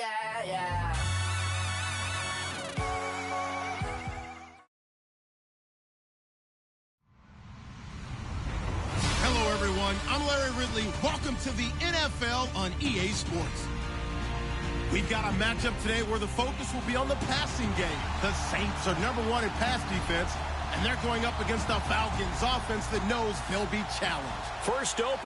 yeah, yeah. Hello, everyone. I'm Larry Ridley. Welcome to the NFL on EA Sports. We've got a matchup today where the focus will be on the passing game. The Saints are #1 in pass defense, and they're going up against the Falcons offense that knows they'll be challenged. First open.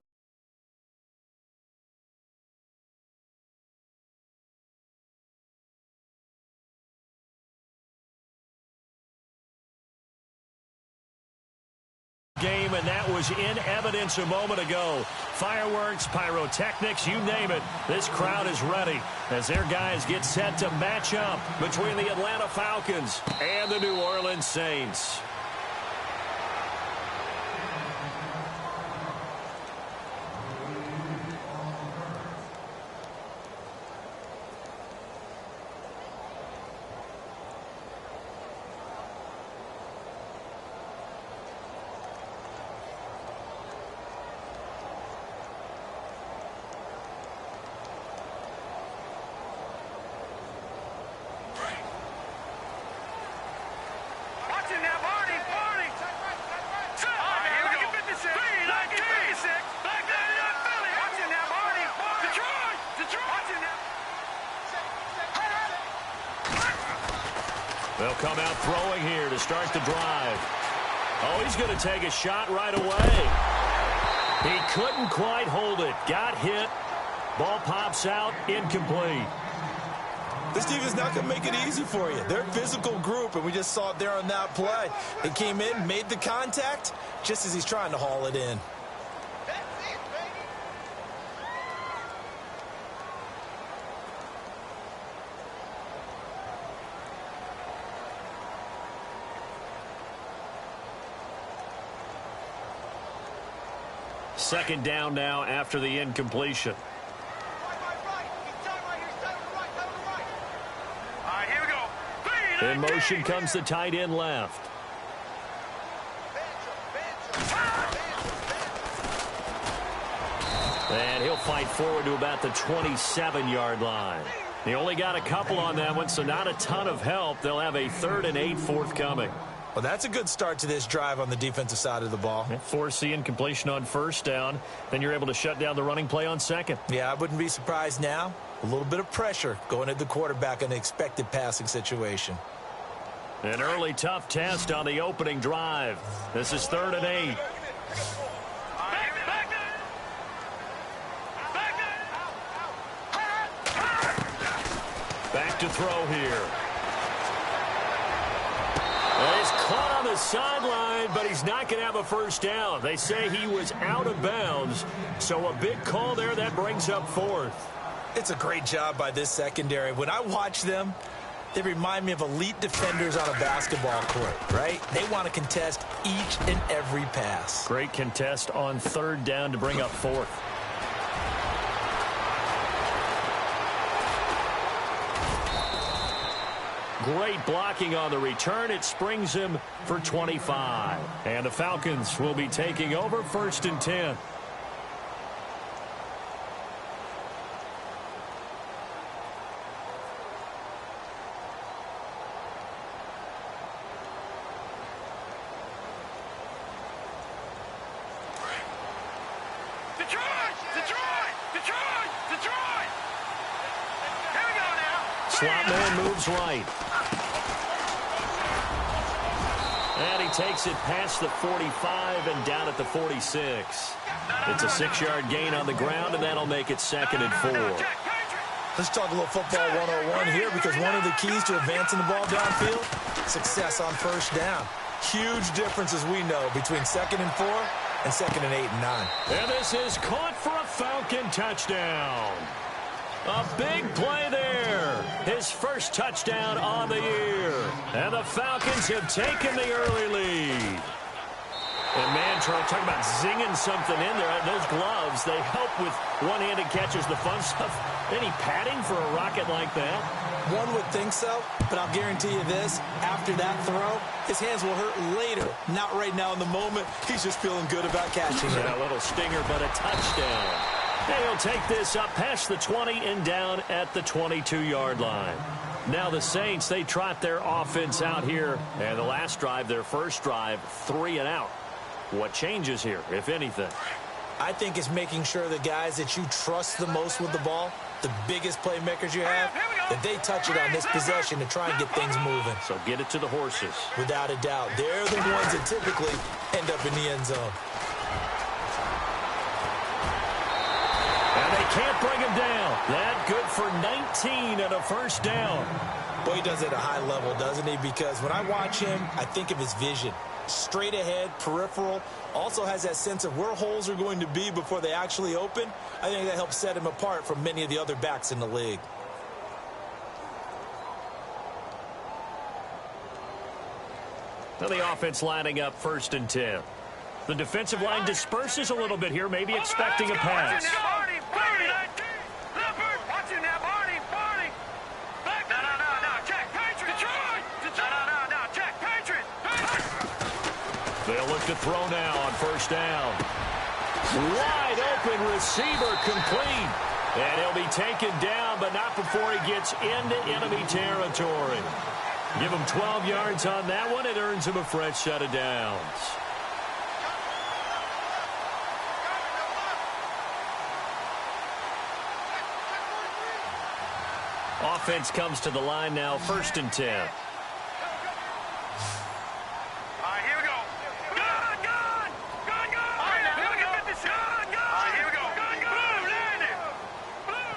Game, and that was in evidence a moment ago. Fireworks, pyrotechnics, you name it. This crowd is ready as their guys get set to match up between the Atlanta Falcons and the New Orleans Saints. They'll come out throwing here to start the drive. Oh, he's going to take a shot right away. He couldn't quite hold it. Got hit. Ball pops out. Incomplete. This defense not going to make it easy for you. They're a physical group, and we just saw it there on that play. It came in, made the contact, just as he's trying to haul it in. Second down now after the incompletion. In motion comes the tight end left. And he'll fight forward to about the 27-yard line. He only got a couple on that one, so not a ton of help. They'll have a 3rd and 8 forthcoming. Well, that's a good start to this drive on the defensive side of the ball. Force the incompletion on first down. Then you're able to shut down the running play on second. Yeah, I wouldn't be surprised now. A little bit of pressure going at the quarterback in an expected passing situation. An early tough test on the opening drive. This is 3rd and 8. Back to throw here. Well, he's caught on the sideline, but he's not going to have a first down. They say he was out of bounds, so a big call there that brings up 4th. It's a great job by this secondary. When I watch them, they remind me of elite defenders on a basketball court, right? They want to contest each and every pass. Great contest on 3rd down to bring up 4th. Great blocking on the return. It springs him for 25. And the Falcons will be taking over 1st and 10. Slot man moves right. And he takes it past the 45 and down at the 46. It's a 6-yard gain on the ground, and that'll make it 2nd and 4. Let's talk a little football 101 here, because one of the keys to advancing the ball downfield, success on first down. Huge difference, as we know, between 2nd and 4 and 2nd and 8 and 9. And this is caught for a Falcon touchdown. A big play there. His first touchdown on the year. And the Falcons have taken the early lead. And man, Charles, talking about zinging something in there. Those gloves, they help with one-handed catches, the fun stuff. Any padding for a rocket like that? One would think so, but I'll guarantee you this. After that throw, his hands will hurt later. Not right now in the moment. He's just feeling good about catching it. A little stinger, but a touchdown. And he'll take this up past the 20 and down at the 22-yard line. Now the Saints, they trot their offense out here. And the last drive, their first drive, 3 and out. What changes here, if anything? I think it's making sure the guys that you trust the most with the ball, the biggest playmakers you have, that they touch it on this possession to try and get things moving. So get it to the horses. Without a doubt. They're the ones that typically end up in the end zone. And they can't bring him down. That good for 19 and a first down. Boy, he does it at a high level, doesn't he? Because when I watch him, I think of his vision. Straight ahead, peripheral, also has that sense of where holes are going to be before they actually open. I think that helps set him apart from many of the other backs in the league. Now the offense lining up 1st and 10. The defensive line disperses a little bit here, maybe expecting a pass. They'll look to throw now on 1st down. Wide open receiver complete. And he'll be taken down, but not before he gets into enemy territory. Give him 12 yards on that one. It earns him a fresh set of downs. Offense comes to the line now, 1st and 10.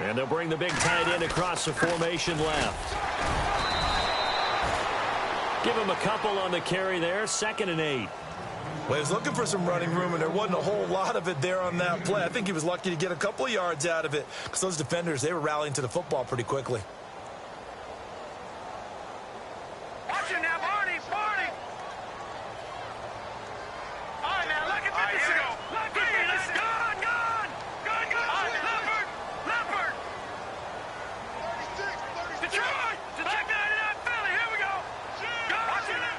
And they'll bring the big tight end across the formation left. Give him a couple on the carry there, 2nd and 8. Well, he was looking for some running room, and there wasn't a whole lot of it there on that play. I think he was lucky to get a couple of yards out of it because those defenders, they were rallying to the football pretty quickly. Watch it now, Barney! All right, now, look at this. Here we go. Look at this. Gone! Leopard! Detroit! Back 99 Philly, here we go. Watch it now.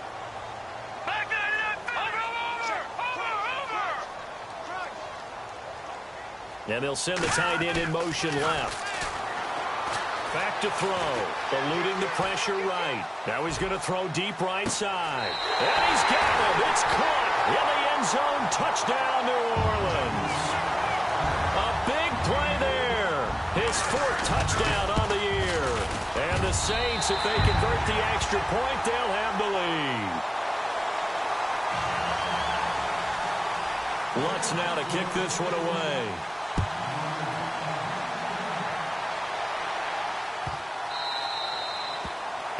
Back 99 Philly. Over! And they'll send the tight end in motion left. Back to throw. Eluding the pressure right. Now he's going to throw deep right side. And he's got him. It's caught in the end zone. Touchdown, New Orleans. A big play there. His 4th touchdown on the year. And the Saints, if they convert the extra point, they'll have the lead. Lutz now to kick this one away.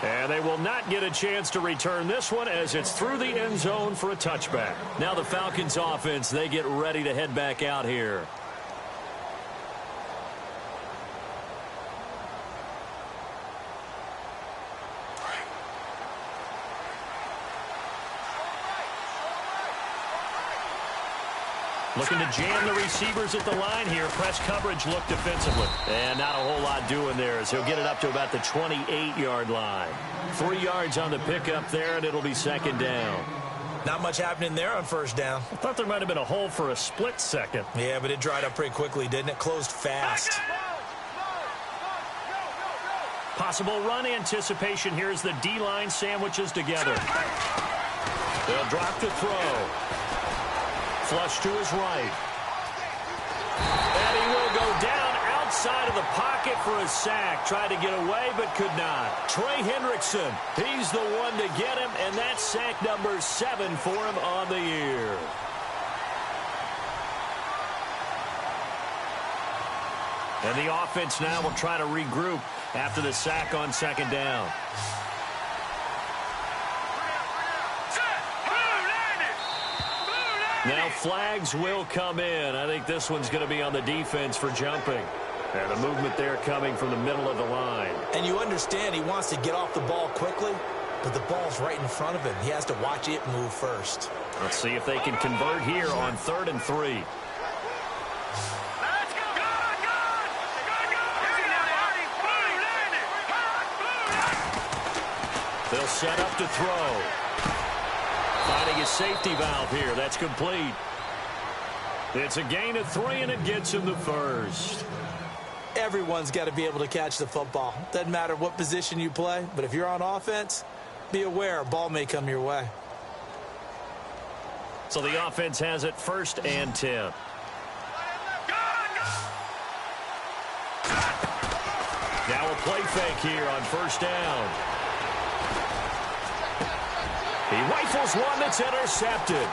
And they will not get a chance to return this one as it's through the end zone for a touchback. Now the Falcons offense, they get ready to head back out here. Looking to jam the receivers at the line here. Press coverage look defensively. And not a whole lot doing there as he'll get it up to about the 28-yard line. 3 yards on the pickup there, and it'll be 2nd down. Not much happening there on 1st down. I thought there might have been a hole for a split second. Yeah, but it dried up pretty quickly, didn't it? Closed fast. Possible run anticipation here as the D-line sandwiches together. They'll drop to throw. Flush to his right. And he will go down outside of the pocket for a sack. Tried to get away, but could not. Trey Hendrickson, he's the one to get him, and that's sack number 7 for him on the year. And the offense now will try to regroup after the sack on 2nd down. Now flags will come in. I think this one's going to be on the defense for jumping. And the movement there coming from the middle of the line. And you understand he wants to get off the ball quickly, but the ball's right in front of him. He has to watch it move first. Let's see if they can convert here on 3rd and 3. They'll set up to throw. Finding his safety valve here. That's complete. It's a gain of 3, and it gets him the first. Everyone's got to be able to catch the football. Doesn't matter what position you play, but if you're on offense, be aware a ball may come your way. So the offense has it 1st and 10. Now a play fake here on 1st down. He rifles one that's intercepted.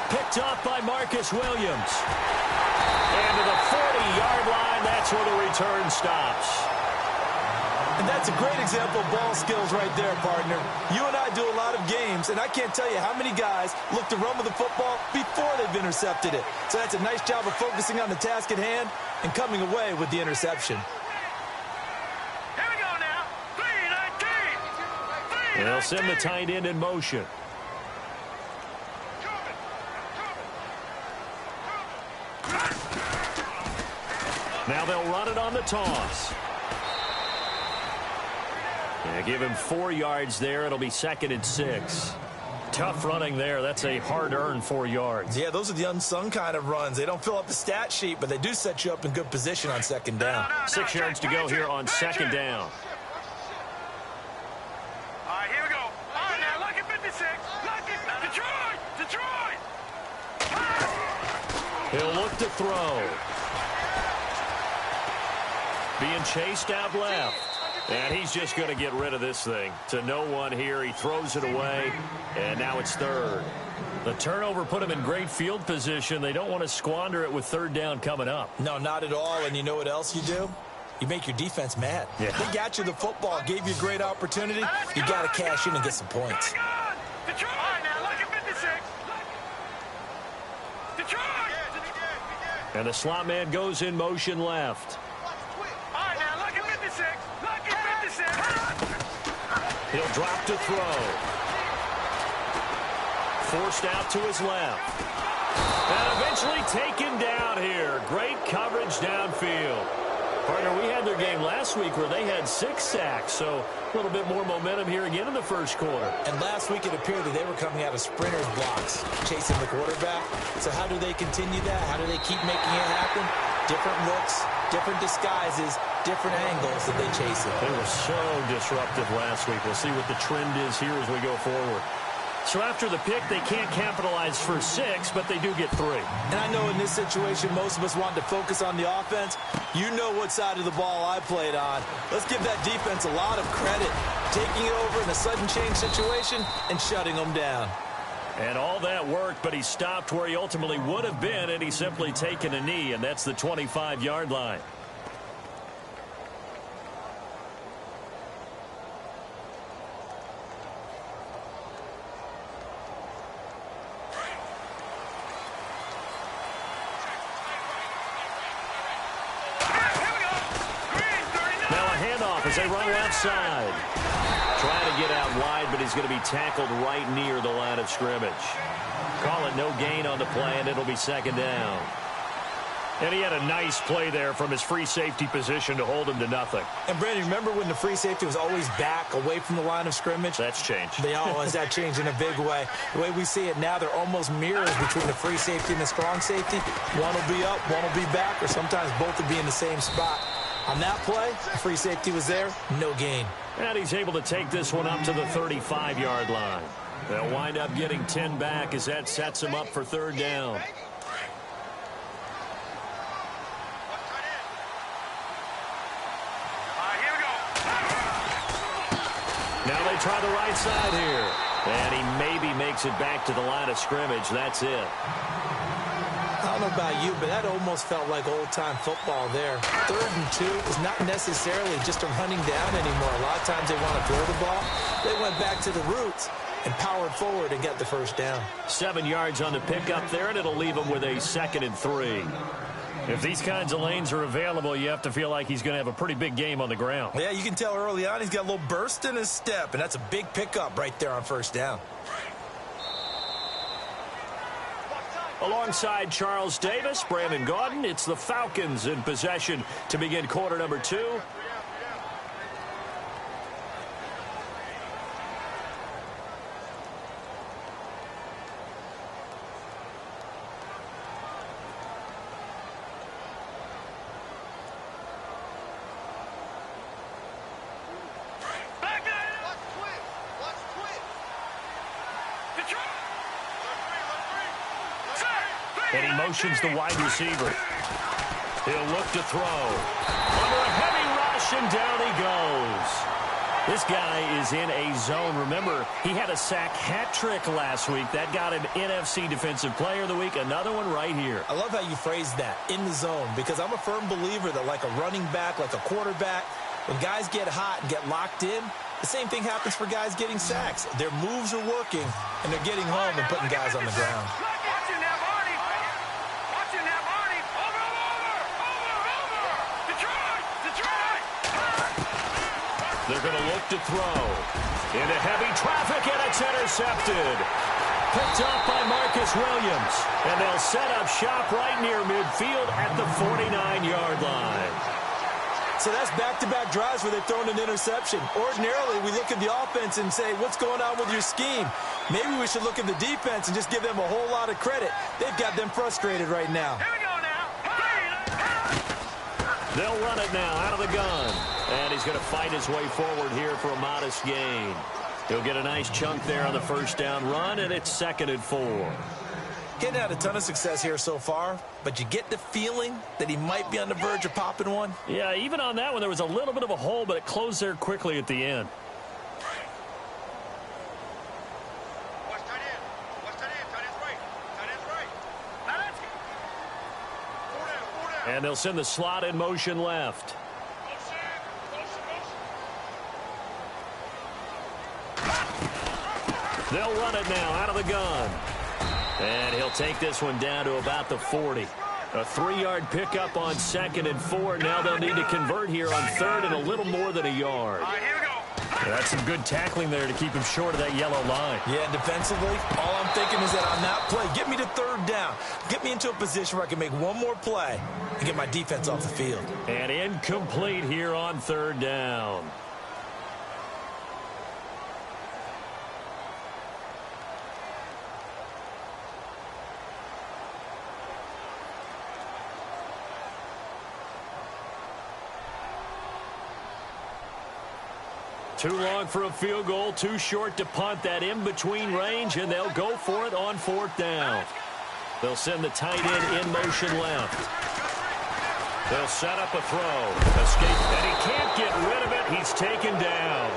Picked off by Marcus Williams. And to the 40-yard line, that's where the return stops. And that's a great example of ball skills right there, partner. You and I do a lot of games, and I can't tell you how many guys look to run with the football before they've intercepted it. So that's a nice job of focusing on the task at hand and coming away with the interception. They'll send the tight end in motion. Now they'll run it on the toss. Yeah, give him 4 yards there. It'll be 2nd and 6. Tough running there. That's a hard-earned 4 yards. Yeah, those are the unsung kind of runs. They don't fill up the stat sheet, but they do set you up in good position on 2nd down. 6 yards to go here on 2nd down. He'll look to throw. Being chased out left. And he's just going to get rid of this thing. To no one here. He throws it away. And now it's 3rd. The turnover put him in great field position. They don't want to squander it with 3rd down coming up. No, not at all. And you know what else you do? You make your defense mad. Yeah. They got you the football, gave you a great opportunity. You got to cash in and get some points. And the slot man goes in motion left. He'll drop to throw. Forced out to his left. And eventually taken down here. Great coverage downfield. Partner, we had their game last week where they had 6 sacks, so a little bit more momentum here again in the 1st quarter. And last week it appeared that they were coming out of sprinters blocks, chasing the quarterback. So how do they continue that? How do they keep making it happen? Different looks, different disguises, different angles that they chase it. They were so disruptive last week. We'll see what the trend is here as we go forward. So after the pick, they can't capitalize for 6, but they do get 3. And I know in this situation, most of us want to focus on the offense. You know what side of the ball I played on. Let's give that defense a lot of credit. Taking it over in a sudden change situation and shutting them down. And all that worked, but he stopped where he ultimately would have been, and he's simply taken a knee, and that's the 25-yard line. As they run outside. Trying to get out wide, but he's going to be tackled right near the line of scrimmage. Call it no gain on the play, and it'll be 2nd down. And he had a nice play there from his free safety position to hold him to nothing. And, Brandon, remember when the free safety was always back away from the line of scrimmage? That's changed. They always that changed in a big way. The way we see it now, they're almost mirrors between the free safety and the strong safety. One will be up, one will be back, or sometimes both will be in the same spot. On that play, free safety was there, no gain. And he's able to take this one up to the 35-yard line. They'll wind up getting 10 back as that sets him up for 3rd down. Now they try the right side here. And he maybe makes it back to the line of scrimmage. That's it. I don't know about you, but that almost felt like old-time football there. 3rd and 2 is not necessarily just a running down anymore. A lot of times they want to throw the ball. They went back to the roots and powered forward and got the 1st down. 7 yards on the pickup there, and it'll leave him with a 2nd and 3. If these kinds of lanes are available, you have to feel like he's going to have a pretty big game on the ground. Yeah, you can tell early on he's got a little burst in his step, and that's a big pickup right there on 1st down. Alongside Charles Davis, Brandon Gaudin, it's the Falcons in possession to begin quarter number 2. And he motions the wide receiver. He'll look to throw. Under a heavy rush, and down he goes. This guy is in a zone. Remember, he had a sack hat trick last week. That got him NFC Defensive Player of the Week. Another one right here. I love how you phrase that, in the zone, because I'm a firm believer that like a running back, like a quarterback, when guys get hot and get locked in, the same thing happens for guys getting sacks. Their moves are working, and they're getting home and putting guys on the ground. Watching that, Marty. Watching that, Marty. Over. Detroit. They're going to look to throw. Into heavy traffic, and it's intercepted. Picked off by Marcus Williams. And they'll set up shop right near midfield at the 49-yard line. So that's back-to-back drives where they've thrown an interception. Ordinarily, we look at the offense and say, what's going on with your scheme? Maybe we should look at the defense and just give them a whole lot of credit. They've got them frustrated right now. Here we go now. They'll run it now out of the gun. And he's going to fight his way forward here for a modest gain. He'll get a nice chunk there on the first down run, and it's 2nd and 4. Hadn't had a ton of success here so far, but you get the feeling that he might be on the verge of popping one. Yeah, even on that one, there was a little bit of a hole, but it closed there quickly at the end. Watch tight end. Tight end's right. Now let's go. 4 down. And they'll send the slot in motion left. They'll run it now out of the gun. And he'll take this one down to about the 40. A 3-yard pickup on 2nd and 4. Now they'll need to convert here on 3rd and a little more than a yard. All right, here we go. That's some good tackling there to keep him short of that yellow line. Yeah, and defensively, all I'm thinking is that on that play, get me to 3rd down. Get me into a position where I can make one more play and get my defense off the field. And incomplete here on 3rd down. Too long for a field goal, too short to punt. That in-between range, and they'll go for it on 4th down. They'll send the tight end in motion left. They'll set up a throw. Escape, and he can't get rid of it. He's taken down.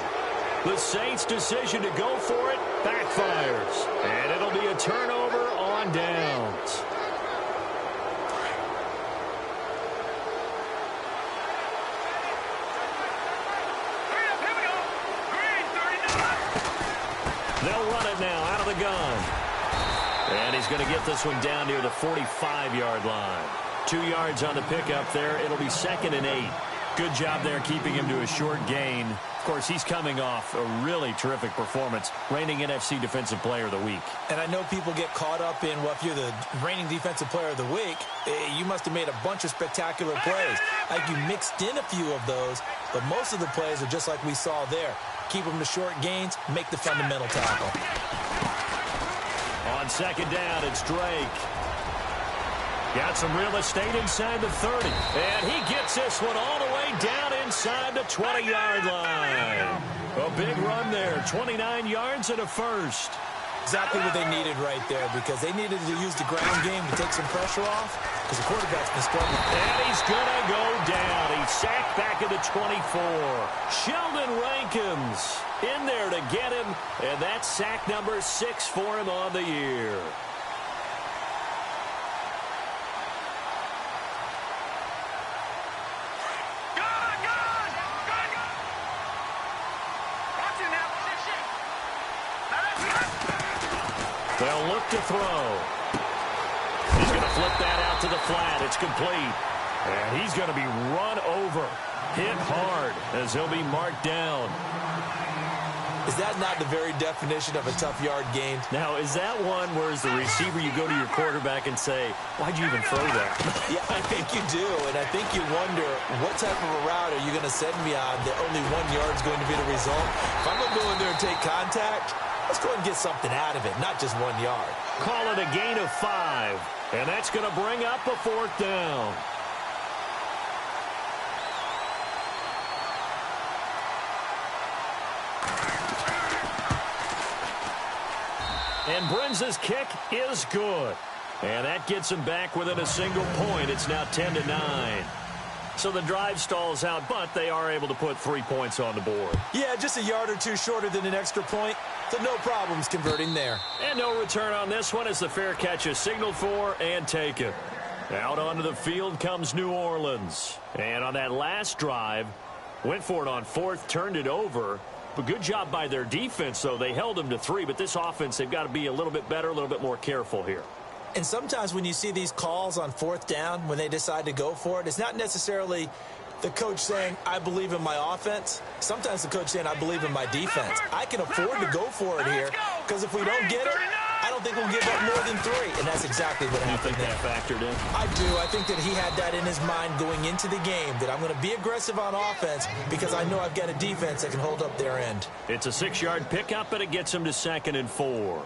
The Saints' decision to go for it backfires, and it'll be a turnover on downs. They'll run it now out of the gun. And he's going to get this one down near the 45-yard line. 2 yards on the pickup there. It'll be 2nd and 8. Good job there keeping him to a short gain. Of course, he's coming off a really terrific performance, reigning NFC Defensive Player of the Week. And I know people get caught up in, well, if you're the reigning Defensive Player of the Week, you must have made a bunch of spectacular plays. Like you mixed in a few of those, but most of the plays are just like we saw there. Keep them to short gains, make the fundamental tackle. On 2nd down, it's Drake. Got some real estate inside the 30. And he gets this one all the way down inside the 20-yard line. A big run there, 29 yards and a first. Exactly what they needed right there, because they needed to use the ground game to take some pressure off, because the quarterback's been struggling. And he's going to go down. He's sacked back at the 24. Sheldon Rankins in there to get him, and that's sack number 6 for him on the year. They'll look to throw. He's going to flip that out to the flat. It's complete. And he's going to be run over. Hit hard as he'll be marked down. Is that not the very definition of a tough yard gain? Now, is that one where as the receiver you go to your quarterback and say, why'd you even throw that? Yeah, I think you do. And I think you wonder, what type of a route are you going to send me on that only 1 yard is going to be the result? If I'm going to go in there and take contact, let's go ahead and get something out of it, not just 1 yard. Call it a gain of 5. And that's going to bring up a 4th down. And Brenza's kick is good. And that gets them back within a single point. It's now 10-9. So the drive stalls out, but they are able to put 3 points on the board. Yeah, just a yard or two shorter than an extra point, so no problems converting there. And no return on this one as the fair catch is signaled for and taken. Out onto the field comes New Orleans. And on that last drive, went for it on fourth, turned it over. But good job by their defense, though. They held them to 3, but this offense, they've got to be a little bit better, a little bit more careful here. And sometimes when you see these calls on fourth down, when they decide to go for it, it's not necessarily the coach saying, I believe in my offense. Sometimes the coach saying, I believe in my defense. I can afford to go for it here because if we don't get it, I don't think we'll give up more than 3. And that's exactly what happened there. You think that factored in? I do. I think that he had that in his mind going into the game, that I'm going to be aggressive on offense because I know I've got a defense that can hold up their end. It's a 6-yard pickup, and it gets him to 2nd and 4.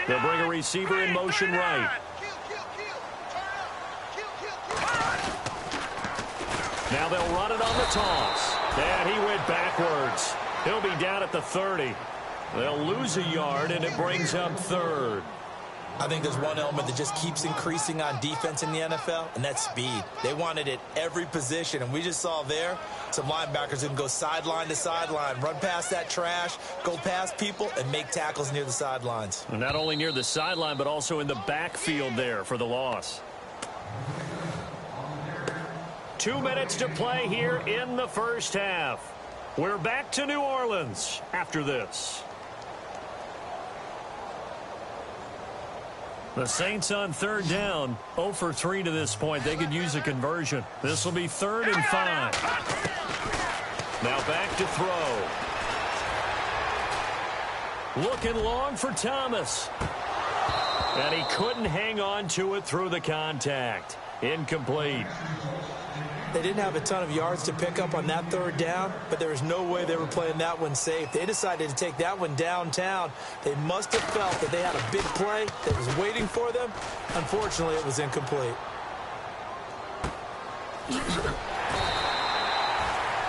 They'll bring a receiver in motion right. Now they'll run it on the toss. And he went backwards. He'll be down at the 30. They'll lose a yard, and it brings up 3rd. I think there's one element that just keeps increasing on defense in the NFL, and that's speed. They want it at every position, and we just saw there some linebackers who can go sideline to sideline, run past that trash, go past people, and make tackles near the sidelines. Not only near the sideline, but also in the backfield there for the loss. 2 minutes to play here in the first half. We're back to New Orleans after this. The Saints on 3rd down, 0 for 3 to this point. They could use a conversion. This will be 3rd and 5. Now back to throw. Looking long for Thomas. And he couldn't hang on to it through the contact. Incomplete. They didn't have a ton of yards to pick up on that 3rd down, but there was no way they were playing that one safe. They decided to take that one downtown. They must have felt that they had a big play that was waiting for them. Unfortunately, it was incomplete.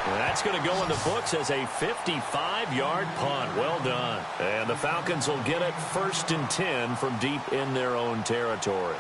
That's going to go in the books as a 55-yard punt. Well done. And the Falcons will get it 1st and 10 from deep in their own territory.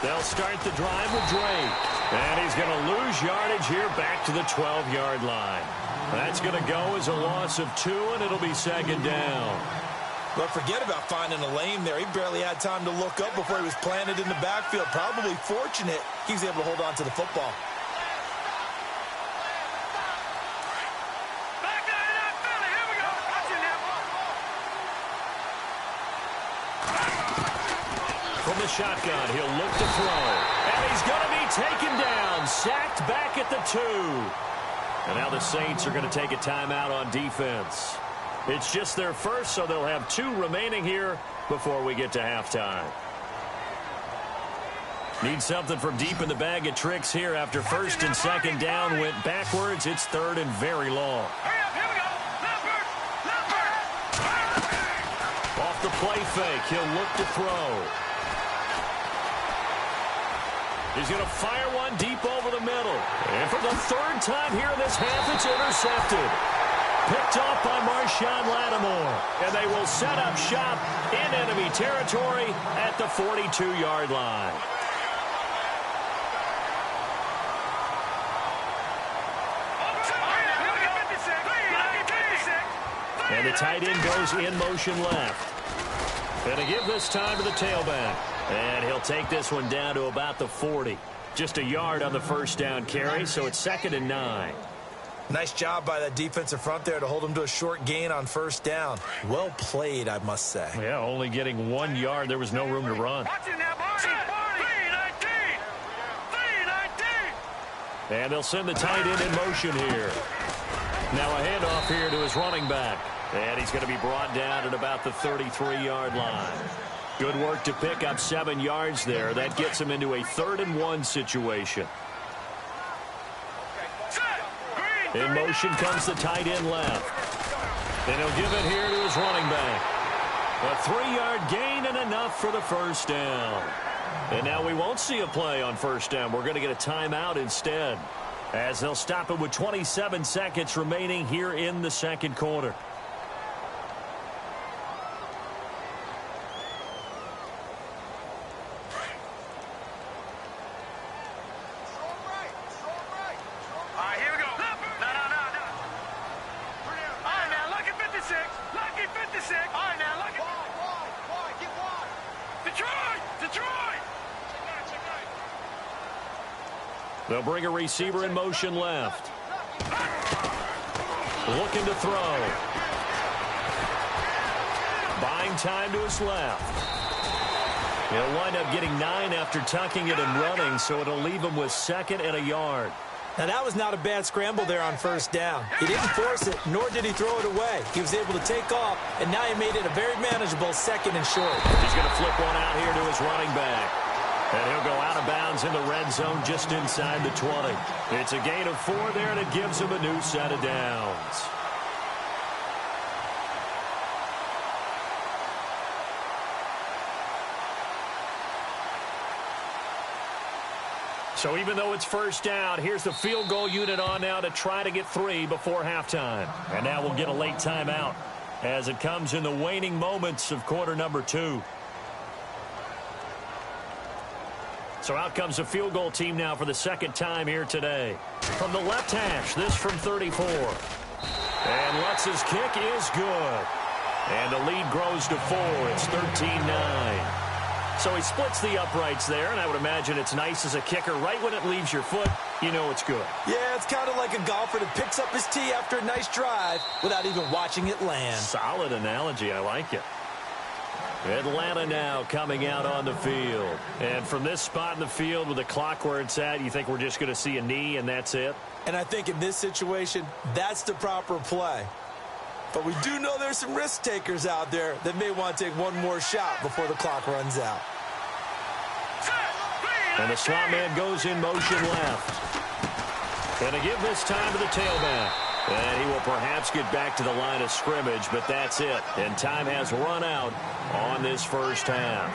They'll start the drive with Drake. And he's going to lose yardage here back to the 12-yard line. That's going to go as a loss of 2, and it'll be 2nd down. But forget about finding a lane there. He barely had time to look up before he was planted in the backfield. Probably fortunate he was able to hold on to the football. From the shotgun, he'll look to throw. And he's going to be taken down, sacked back at the 2. And now the Saints are going to take a timeout on defense. It's just their first, so they'll have 2 remaining here before we get to halftime. Need something from deep in the bag of tricks here after 1st and 2nd down went backwards. It's 3rd and very long. Off the play fake, he'll look to throw. He's going to fire one deep over the middle. And for the 3rd time here in this half, it's intercepted. Picked off by Marshawn Lattimore. And they will set up shop in enemy territory at the 42-yard line. And the tight end goes in motion left. And to give this time to the tailback. And he'll take this one down to about the 40. Just a yard on the 1st down carry, so it's 2nd and 9. Nice job by that defensive front there to hold him to a short gain on 1st down. Well played, I must say. Yeah, only getting 1 yard. There was no room to run. And they'll send the tight end in motion here. Now a handoff here to his running back. And he's going to be brought down at about the 33-yard line. Good work to pick up 7 yards there. That gets him into a 3rd-and-1 situation. In motion comes the tight end left. And he'll give it here to his running back. A 3-yard gain and enough for the first down. And now we won't see a play on first down. We're going to get a timeout instead, as they'll stop it with 27 seconds remaining here in the second quarter. They'll bring a receiver in motion left. Looking to throw. Buying time to his left. He'll wind up getting 9 after tucking it and running, so it'll leave him with 2nd and a yard. Now, that was not a bad scramble there on first down. He didn't force it, nor did he throw it away. He was able to take off, and now he made it a very manageable 2nd and short. He's going to flip one out here to his running back. And he'll go out of bounds in the red zone just inside the 20. It's a gain of 4 there, and it gives him a new set of downs. So even though it's first down, here's the field goal unit on now to try to get 3 before halftime. And now we'll get a late timeout as it comes in the waning moments of quarter number 2. So out comes the field goal team now for the 2nd time here today. From the left hash, this from 34. And Lutz's kick is good. And the lead grows to 4. It's 13-9. So he splits the uprights there, and I would imagine it's nice as a kicker. Right when it leaves your foot, you know it's good. Yeah, it's kind of like a golfer that picks up his tee after a nice drive without even watching it land. Solid analogy. I like it. Atlanta now coming out on the field. And from this spot in the field with the clock where it's at, you think we're just going to see a knee and that's it? And I think in this situation, that's the proper play. But we do know there's some risk takers out there that may want to take one more shot before the clock runs out. And the slot man goes in motion left. And to give this time to the tailback. And he will perhaps get back to the line of scrimmage, but that's it. And time has run out on this first half.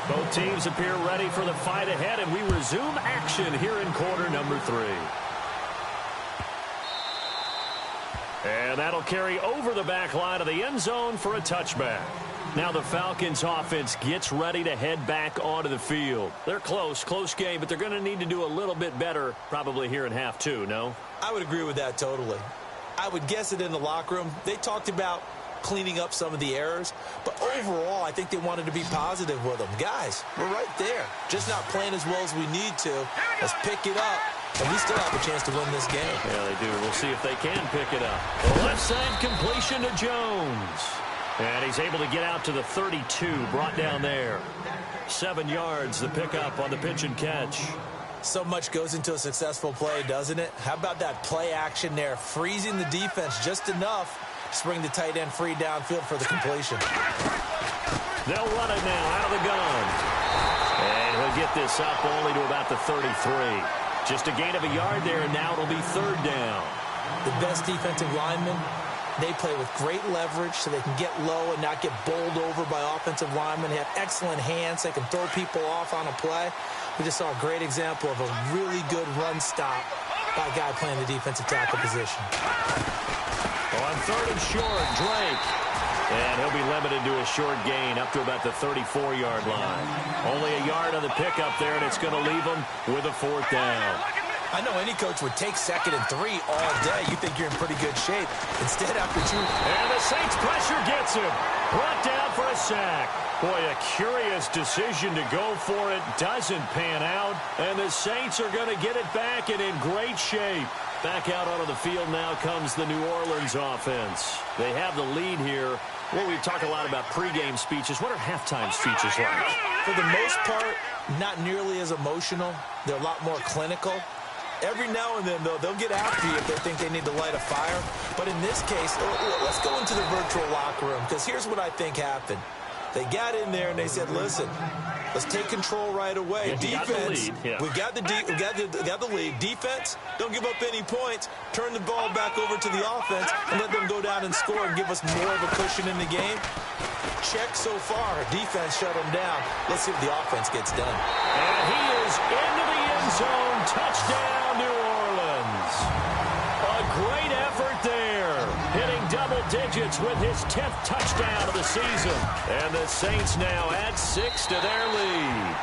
Both teams appear ready for the fight ahead, and we resume action here in quarter number 3. And that'll carry over the back line of the end zone for a touchback. Now the Falcons offense gets ready to head back onto the field. They're close game, but they're going to need to do a little bit better probably here in half 2, no? I would agree with that totally. I would guess it in the locker room. They talked about cleaning up some of the errors, but overall I think they wanted to be positive with them. Guys, we're right there. Just not playing as well as we need to. Let's pick it up, and we still have a chance to win this game. Yeah, they do. We'll see if they can pick it up. The left side completion to Jones. And he's able to get out to the 32, brought down there. 7 yards, the pickup on the pitch and catch. So much goes into a successful play, doesn't it? How about that play action there, freezing the defense just enough to bring the tight end free downfield for the completion. They'll run it now out of the gun. And he'll get this up only to about the 33. Just a gain of a yard there, and now it'll be 3rd down. The best defensive linemen, they play with great leverage so they can get low and not get bowled over by offensive linemen. They have excellent hands. They can throw people off on a play. We just saw a great example of a really good run stop by a guy playing the defensive tackle position. On 3rd and short, Drake. And he'll be limited to a short gain up to about the 34-yard line. Only a yard on the pickup there, and it's going to leave him with a 4th down. I know any coach would take 2nd and 3 all day. You think you're in pretty good shape. Instead, after 2. And the Saints pressure gets him. Brought down for a sack. Boy, a curious decision to go for it. Doesn't pan out. And the Saints are going to get it back and in great shape. Back out onto the field now comes the New Orleans offense. They have the lead here Well, we talk a lot about pregame speeches. What are halftime speeches like? For the most part, not nearly as emotional. They're a lot more clinical. Every now and then, though, they'll get after you if they think they need to light a fire. But in this case, let's go into the virtual locker room, because here's what I think happened. They got in there and they said, listen, let's take control right away. Defense, we got the lead. Defense, don't give up any points. Turn the ball back over to the offense and let them go down and score and give us more of a cushion in the game. Check so far. Defense shut them down. Let's see what the offense gets done. And he is into the end zone. Touchdown, New Orleans. A great effort there. Hitting double digits with his 10th touchdown of the season. And the Saints now add 6 to their lead.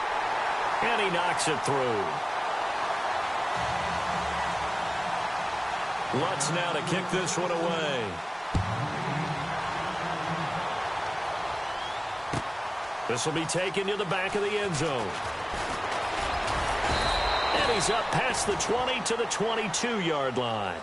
And he knocks it through. Lutz now to kick this one away. This will be taken to the back of the end zone. And he's up past the 20 to the 22-yard line.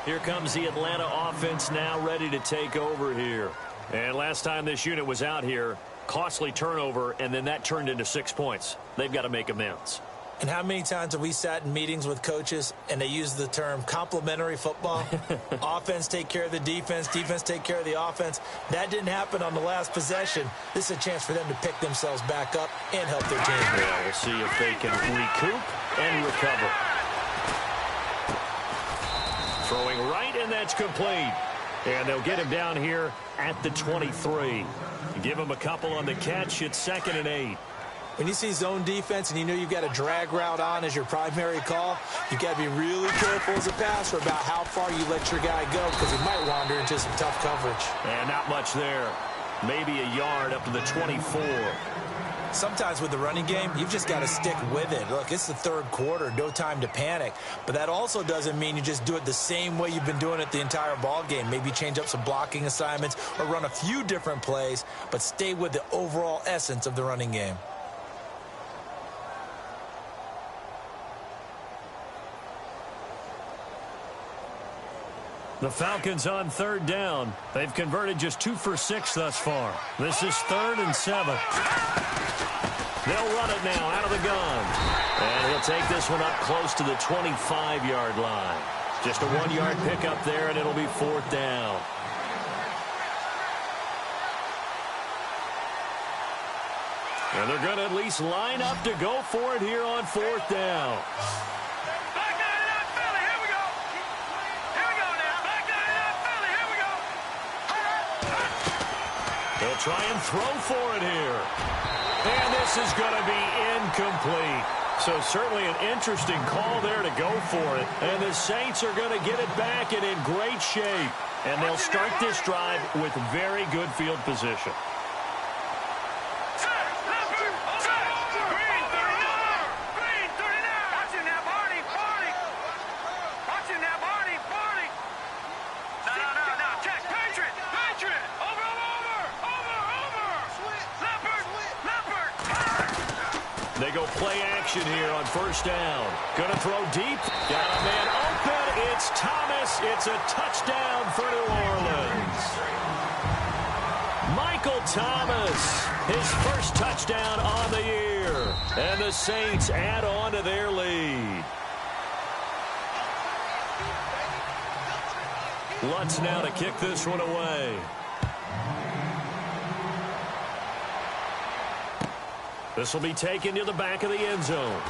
Here comes the Atlanta offense now ready to take over here. And last time this unit was out here, costly turnover, and then that turned into 6 points. They've got to make amends. And how many times have we sat in meetings with coaches and they use the term complementary football? Offense take care of the defense, defense take care of the offense. That didn't happen on the last possession. This is a chance for them to pick themselves back up and help their team. Yeah, we'll see if they can recoup and recover. Throwing right, and that's complete. And they'll get him down here at the 23. Give him a couple on the catch. It's 2nd and 8. When you see zone defense and you know you've got a drag route on as your primary call, you've got to be really careful as a passer about how far you let your guy go, because he might wander into some tough coverage. And not much there. Maybe a yard up to the 24. Sometimes with the running game, you've just got to stick with it. Look, it's the third quarter, no time to panic. But that also doesn't mean you just do it the same way you've been doing it the entire ball game. Maybe change up some blocking assignments or run a few different plays, but stay with the overall essence of the running game. The Falcons on 3rd down. They've converted just 2 for 6 thus far. This is 3rd and 7. They'll run it now out of the gun. And he'll take this one up close to the 25-yard line. Just a 1-yard pickup there, and it'll be 4th down. And they're going to at least line up to go for it here on 4th down. They'll try and throw for it here. And this is going to be incomplete. So certainly an interesting call there to go for it. And the Saints are going to get it back and in great shape. And they'll start this drive with very good field position. They go play action here on 1st down. Going to throw deep. Got a man open. It's Thomas. It's a touchdown for New Orleans. Michael Thomas, his first touchdown on the year. And the Saints add on to their lead. Lutz now to kick this one away. This will be taken to the back of the end zone.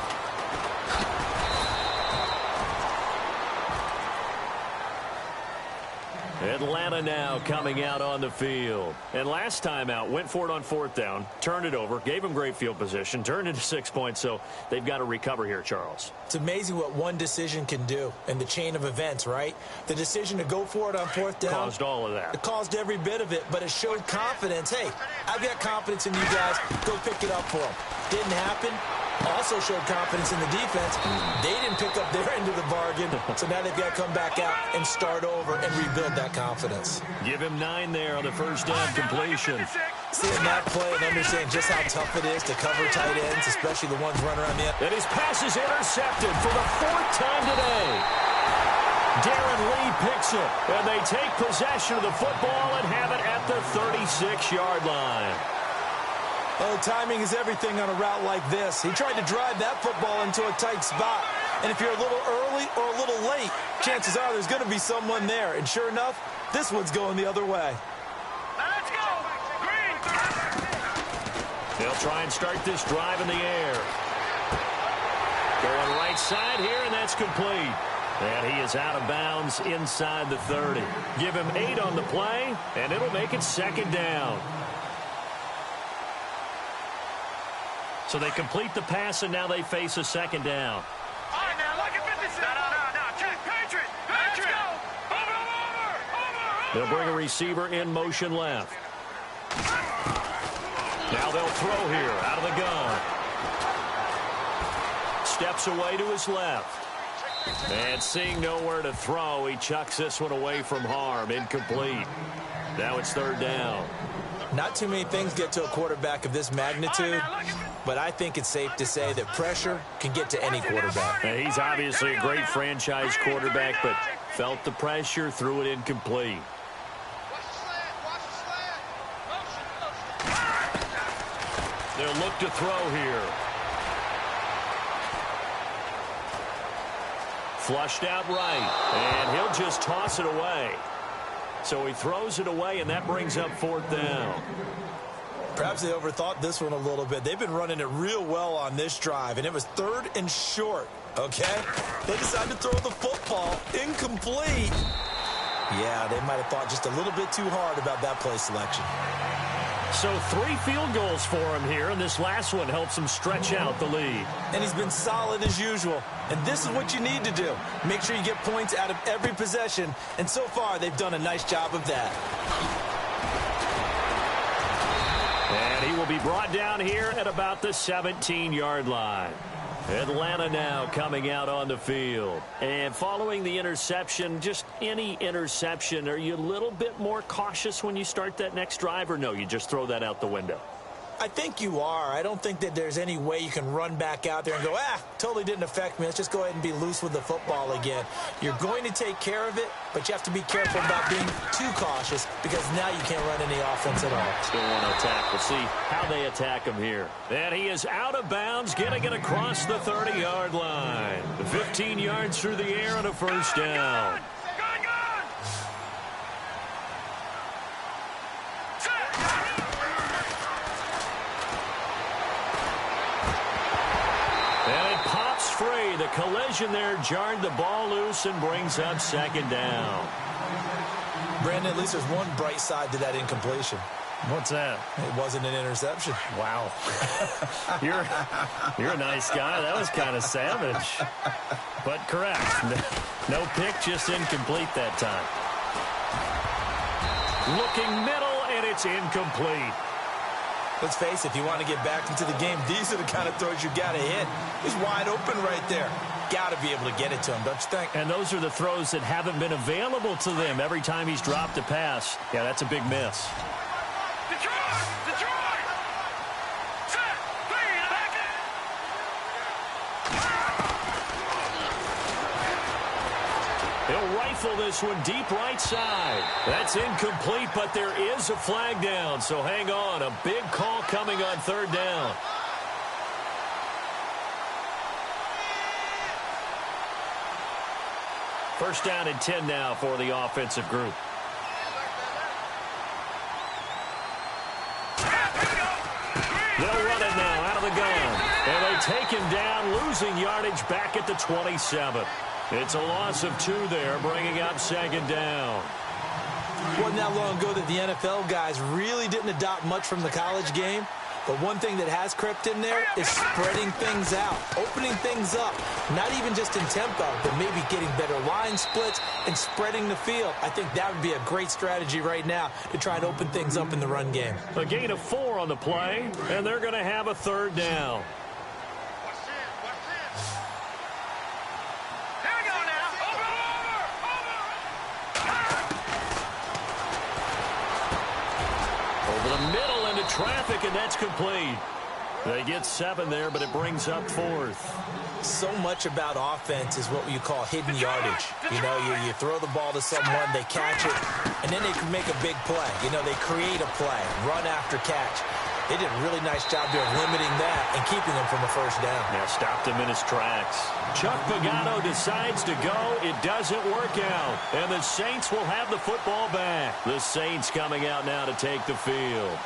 Atlanta now coming out on the field. And last time out, went for it on 4th down, turned it over, gave them great field position, turned it to 6 points, so they've got to recover here, Charles. It's amazing what one decision can do in the chain of events, right? The decision to go for it on 4th down caused all of that. It caused every bit of it, but it showed confidence. Hey, I've got confidence in you guys. Go pick it up for them. Didn't happen. Also showed confidence in the defense. They didn't pick up their end of the bargain, so now they've got to come back out and start over and rebuild that confidence. Give him 9 there on the 1st down completion. Seeing that play and understanding just how tough it is to cover tight ends, especially the ones running around the end. And his pass is intercepted for the 4th time today. Darren Lee picks it, and they take possession of the football and have it at the 36-yard line. Well, timing is everything on a route like this. He tried to drive that football into a tight spot. And if you're a little early or a little late, chances are there's going to be someone there. And sure enough, this one's going the other way. Let's go! Green! They'll try and start this drive in the air. Going right side here, and that's complete. And he is out of bounds inside the 30. Give him 8 on the play, and it'll make it second down. So they complete the pass, and now they face a second down. All right, now, look at 57. No. Check. Patriot. Let's go. Over. They'll bring a receiver in motion left. Now they'll throw here out of the gun. Steps away to his left. And seeing nowhere to throw, he chucks this one away from harm. Incomplete. Now it's third down. Not too many things get to a quarterback of this magnitude, but I think it's safe to say that pressure can get to any quarterback. Now, he's obviously a great franchise quarterback, but felt the pressure, threw it incomplete. They'll look to throw here. Flushed out right, and he'll just toss it away. So he throws it away, and that brings up fourth down. Perhaps they overthought this one a little bit. They've been running it real well on this drive, and it was 3rd and short, okay? They decided to throw the football incomplete. Yeah, they might have thought just a little bit too hard about that play selection. So 3 field goals for him here, and this last one helps him stretch out the lead. And he's been solid as usual. And this is what you need to do. Make sure you get points out of every possession. And so far, they've done a nice job of that. And he will be brought down here at about the 17-yard line. Atlanta now coming out on the field. And following the interception, just any interception, are you a little bit more cautious when you start that next drive, or no, you just throw that out the window? I think you are. I don't think that there's any way you can run back out there and go, totally didn't affect me. Let's just go ahead and be loose with the football again. You're going to take care of it, but you have to be careful about being too cautious because now you can't run any offense at all. Still want to attack. We'll see how they attack him here. And he is out of bounds, getting it across the 30-yard line. 15 yards through the air and a first down. Free. The collision there jarred the ball loose and brings up second down. Brandon, at least there's one bright side to that incompletion. What's that? It wasn't an interception. Wow. You're a nice guy. That was kind of savage. But correct. No pick, just incomplete that time. Looking middle, and it's incomplete. Let's face it, if you want to get back into the game, these are the kind of throws you got to hit. He's wide open right there. Got to be able to get it to him, don't you think? And those are the throws that haven't been available to them every time he's dropped a pass. Yeah, that's a big miss. Detroit! Set! Clean! Back it! He'll rifle this one deep right side. That's incomplete, but there is a flag down, so hang on. A big call coming on third down. First down and 10 now for the offensive group. They'll run it now out of the gun. And they take him down, losing yardage back at the 27. It's a loss of 2 there, bringing up second down. Wasn't that long ago that the NFL guys really didn't adopt much from the college game. But one thing that has crept in there is spreading things out, opening things up, not even just in tempo, but maybe getting better line splits and spreading the field. I think that would be a great strategy right now to try and open things up in the run game. A gain of 4 on the play, and they're going to have a third down. Over the middle into traffic, and that's complete. They get 7 there, but it brings up 4th. So much about offense is what you call hidden yardage. You know, you throw the ball to someone, they catch it, and then they can make a big play. You know, they create a play, run after catch. They did a really nice job there of limiting that and keeping him from a first down. Yeah, stopped him in his tracks. Chuck Pagano decides to go. It doesn't work out. And the Saints will have the football back. The Saints coming out now to take the field.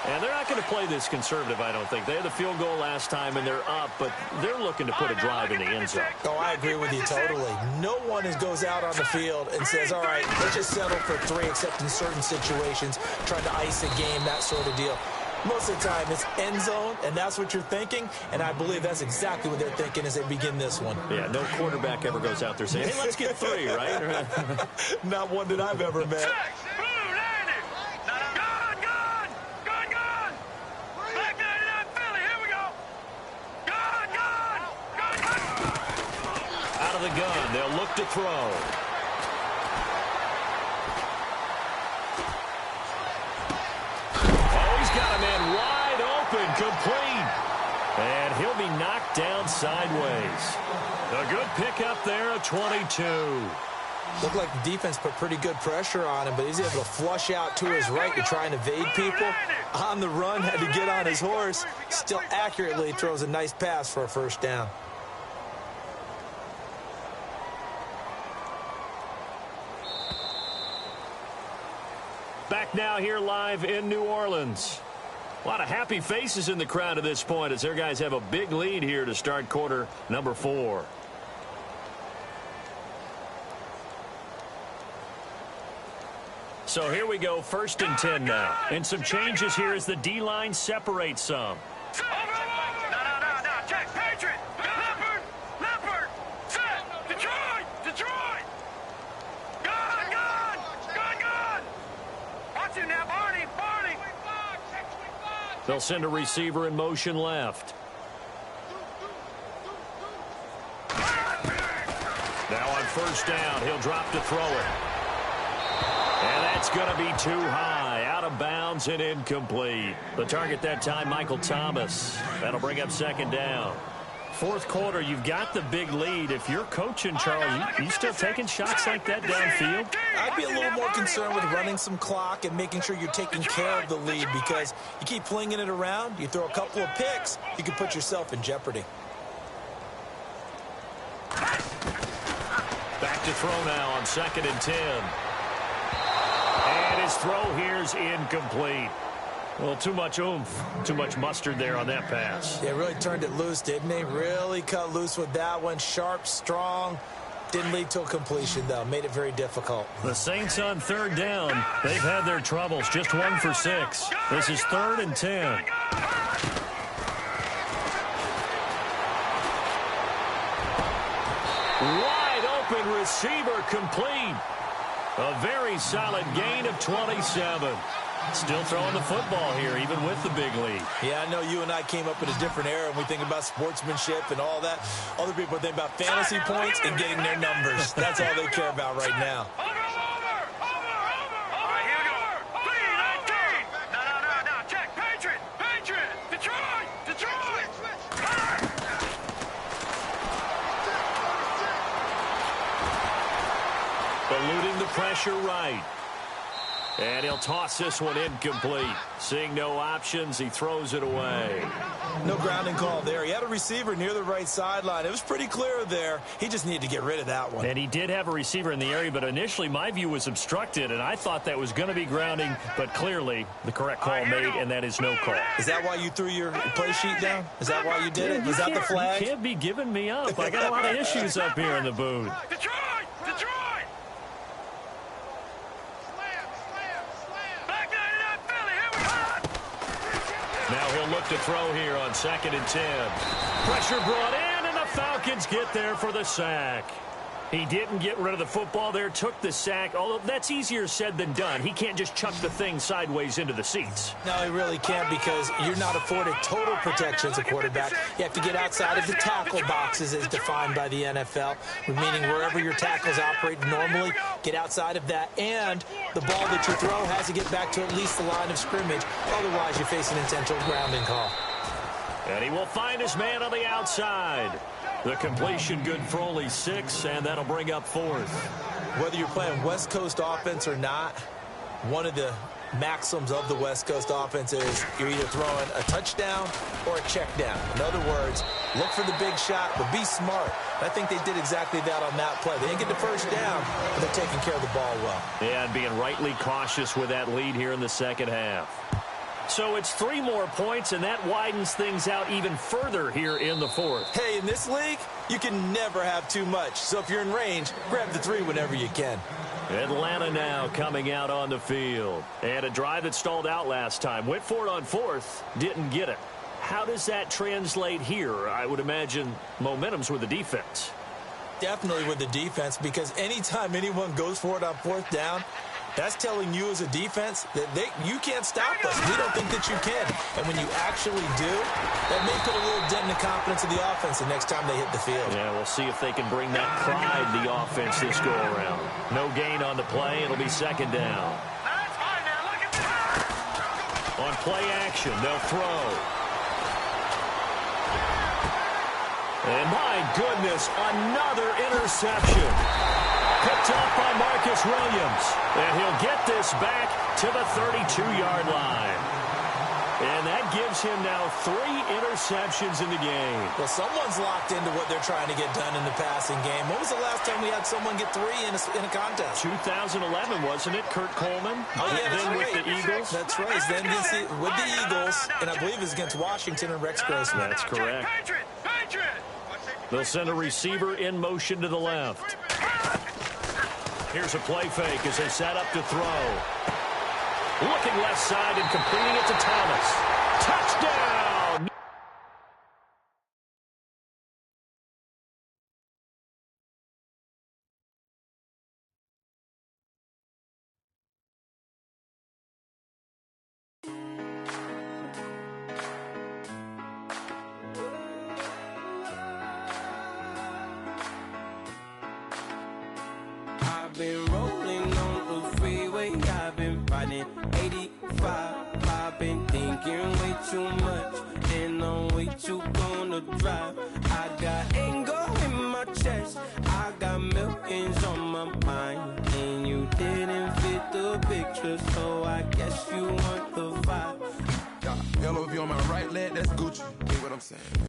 And they're not going to play this conservative, I don't think. They had the field goal last time, and they're up, but they're looking to put a drive in the end zone. Oh, I agree with you totally. No one goes out on the field and says, all right, let's just settle for 3, except in certain situations, trying to ice a game, that sort of deal. Most of the time, it's end zone, and that's what you're thinking, and I believe that's exactly what they're thinking as they begin this one. Yeah, no quarterback ever goes out there saying, hey, let's get 3, right? Not one that I've ever met. The gun. They'll look to throw. Oh, he's got a man wide open, complete. And he'll be knocked down sideways. A good pickup there, a 22. Looked like the defense put pretty good pressure on him, but he's able to flush out to his right to try and evade people. On the run, had to get on his horse. Still accurately throws a nice pass for a first down. Back now here live in New Orleans. A lot of happy faces in the crowd at this point as their guys have a big lead here to start quarter number 4. So here we go, 1st and 10 now. And some changes here as the D-line separates some. They'll send a receiver in motion left. Now on first down, he'll drop to throw it. And that's going to be too high, out of bounds and incomplete. The target that time, Michael Thomas. That'll bring up 2nd down. 4th quarter, you've got the big lead. If you're coaching, Charles, you still taking shots like that downfield? I'd be a little more concerned with running some clock and making sure you're taking care of the lead, because you keep flinging it around, you throw a couple of picks, you can put yourself in jeopardy. Back to throw now on 2nd and 10. And his throw here's incomplete. Well, too much oomph, too much mustard there on that pass. Yeah, really turned it loose, didn't he? Really cut loose with that one. Sharp, strong. Didn't lead to a completion, though. Made it very difficult. The Saints on 3rd down. They've had their troubles. Just 1 for 6. This is 3rd and 10. Wide open receiver complete. A very solid gain of 27. Still throwing the football here, even with the big lead. Yeah, I know you and I came up in a different era, and we think about sportsmanship and all that. Other people think about fantasy points and getting their numbers. That's all they care about right now. Eluding the pressure right. And he'll toss this one incomplete. Seeing no options, he throws it away. No grounding call there. He had a receiver near the right sideline. It was pretty clear there. He just needed to get rid of that one. And he did have a receiver in the area, but initially my view was obstructed, and I thought that was going to be grounding, but clearly the correct call made, and that is no call. Is that why you threw your play sheet down? Is that why you did it? Was that the flag? You can't be giving me up. I got a lot of issues up here in the booth. Now he'll look to throw here on 2nd and 10. Pressure brought in, and the Falcons get there for the sack. He didn't get rid of the football there, took the sack, although that's easier said than done. He can't just chuck the thing sideways into the seats. No, he really can't, because you're not afforded total protection as a quarterback. You have to get outside of the tackle boxes as defined by the NFL, meaning wherever your tackles operate normally, get outside of that, and the ball that you throw has to get back to at least the line of scrimmage. Otherwise, you face an intentional grounding call. And he will find his man on the outside. The completion good for only 6, and that'll bring up 4th. Whether you're playing West Coast offense or not, one of the maxims of the West Coast offense is you're either throwing a touchdown or a check down. In other words, look for the big shot, but be smart. I think they did exactly that on that play. They didn't get the first down, but they're taking care of the ball well. Yeah, and being rightly cautious with that lead here in the second half. So it's 3 more points, and that widens things out even further here in the 4th. Hey, in this league, you can never have too much. So if you're in range, grab the 3 whenever you can. Atlanta now coming out on the field. And a drive that stalled out last time. Went for it on 4th, didn't get it. How does that translate here? I would imagine momentum's with the defense. Definitely with the defense, because anytime anyone goes for it on 4th down, that's telling you as a defense that you can't stop us. We don't think that you can. And when you actually do, that may put a little dent in the confidence of the offense the next time they hit the field. Yeah, we'll see if they can bring that pride to the offense this go-around. No gain on the play. It'll be 2nd down. On play action, they'll throw. And my goodness, another interception. Picked up by Marcus Williams. And he'll get this back to the 32-yard line. And that gives him now 3 interceptions in the game. Well, someone's locked into what they're trying to get done in the passing game. When was the last time we had someone get 3 in a contest? 2011, wasn't it, Kurt Coleman? Oh, yeah, that's then right. With the Eagles? That's right. Then with the Eagles, and I believe it's against Washington and Rex Grossman. That's correct. They'll send a receiver in motion to the left. Here's a play fake as they set up to throw. Looking left side and completing it to Thomas. Touchdown! I've been rolling on the freeway, I've been riding 85. I've been thinking way too much, and I'm way too gonna drive. I got anger in my chest, I got millions on my mind, and you didn't fit the picture, so I guess you want the vibe. Yellow if you on my right leg, that's Gucci. You know what I'm saying?